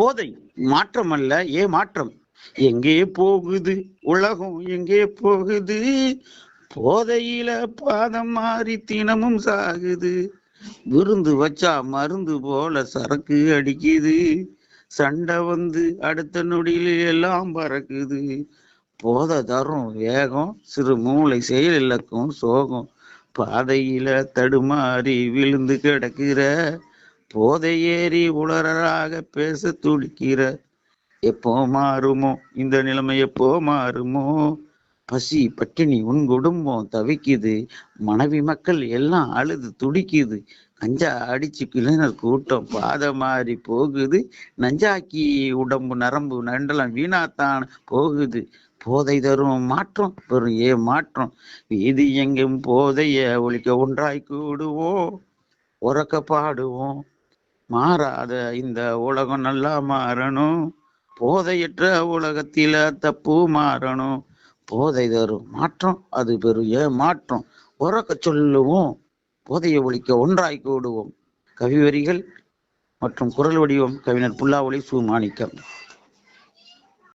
போதை மாற்றம் அல்ல மாற்றம். எங்கே போகுது உலகம், எங்கே போகுது? போதையில பாதம் மாறி தினமும் சாகுது. விருந்து வச்சா மருந்து போல சரக்கு அடிக்குது. சண்டை வந்து அடுத்த நொடியில எல்லாம் பறக்குது. போதை தரும் வேகம், சிறு மூளை செயல் இழக்கும் சோகம். பாதையில தடுமாறி விழுந்து கிடக்கிற, போதை ஏறி உளறலாக பேச துடிக்கிற. எப்போ மாறுமோ இந்த நிலைமை, எப்போ மாறுமோ? பசி பட்டினி உன் குடும்பம் தவிக்குது. மனைவி மக்கள் எல்லாம் அழுது துடிக்குது. கஞ்சா அடிச்சு இளைஞர் கூட்டம் பாத மாறி போகுது. நஞ்சாக்கி உடம்பு நரம்பு நண்டலம் வீணாத்தான் போகுது. போதை தரும் மாற்றம் பெரும் மாற்றம். வீதி எங்கும் போதைய ஒழிக்க ஒன்றாய் கூடுவோம், உறக்க பாடுவோம். மாறாத இந்த உலகம் நல்லா மாறணும். போதையற்ற உலகத்தில தப்பு மாறணும். போதை தரும் மாற்றம் அது பெரிய மாற்றம். உறக்க சொல்லுவோம், போதையை ஒழிக்க ஒன்றாய் கூடுவோம். கவிவரிகள் மற்றும் குரல் வடிவம் கவிஞர் புல்லாவொளி சு. மாணிக்கம்.